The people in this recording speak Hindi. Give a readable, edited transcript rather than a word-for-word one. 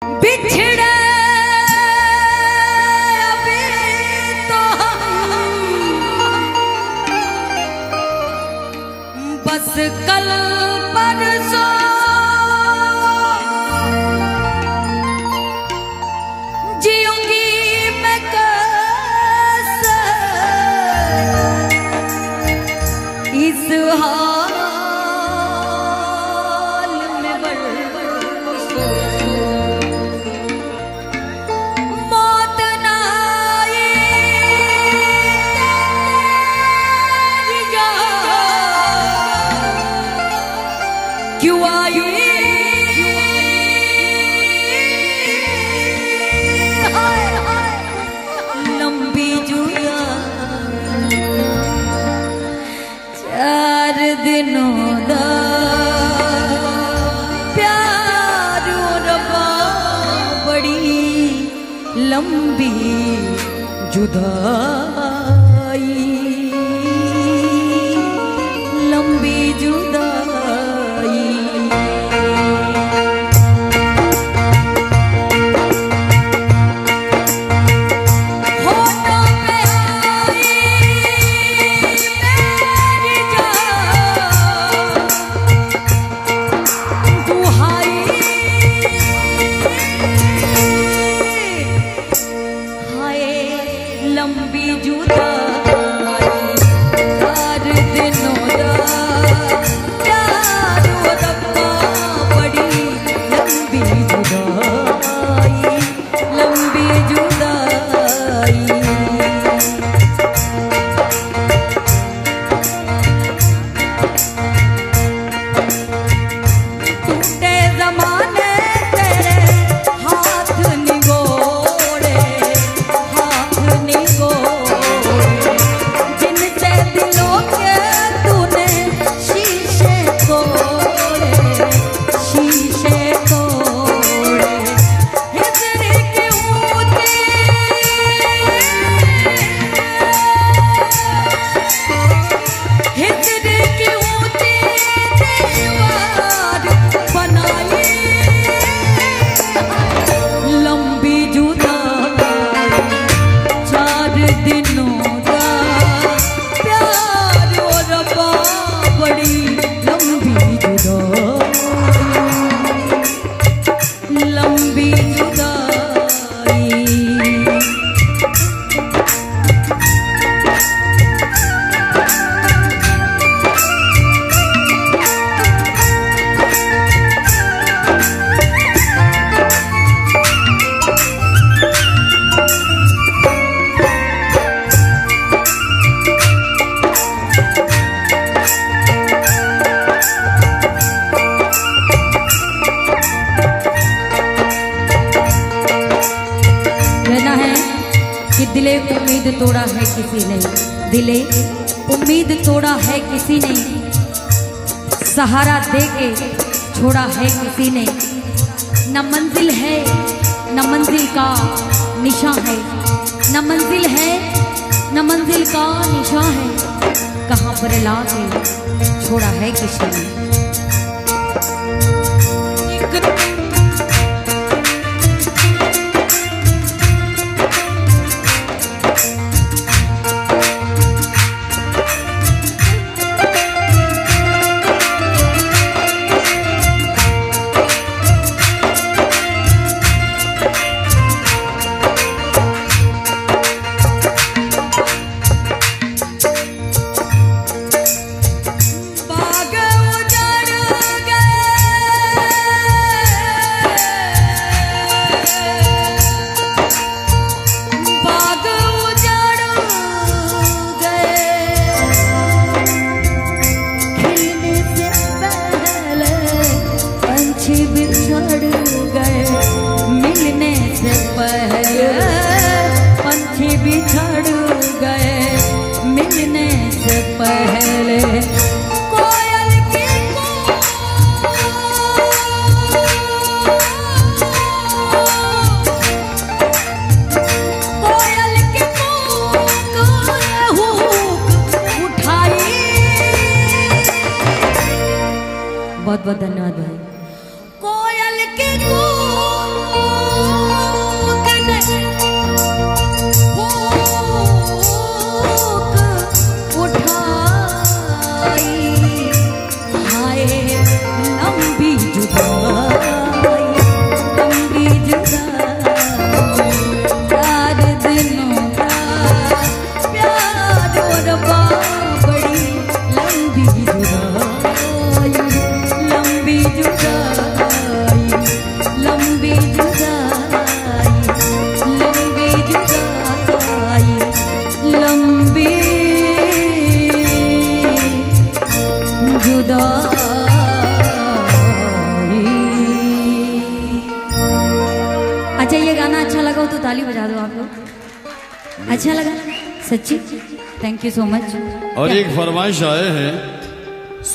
बिछड़े अभी तो बस कल परसों जीऊंगी मैं कैसे इस हाल में बरसों मौत ना आई तेरी याद क्यों आई लंबी जुदाई 4 दिनों दा प्यार रब्बा बड़ी लंबी जुदाई लंबी जुदाई होठों पे आई मेरी जान दुहाई हाय लंबी जुदाई 4 दिनों दा प्यार रब्बा बड़ी लंबी जुदाई लंबी जुदाई टूटे ज़माने तेरे हाथ निगोड़े जिनसे दिलों के तूने शीशे तोड़े हिजर की ऊँची हिजर की ऊँची दीवार बनाई लंबी जुदाई 4 दिनों दा प्यार रब्बा बड़ी लंबी जुदाई लंबी जुदाई कहना है कि दिले उम्मीद तोड़ा है किसी ने दिले उम्मीद तोड़ा है किसी ने सहारा दे के छोड़ा है किसी ने न मंजिल है न मंजिल का निशान है न मंजिल है न मंजिल का निशान है कहाँ पर ला के छोड़ा है किसी ने बाग उजड़ बहुत बहुत धन्यवाद भाई। कोयल के गाना अच्छा लगा हो तो ताली बजा दो आप लोग। अच्छा लगा सच्ची, थैंक यू सो मच। और एक फरमाइश आए हैं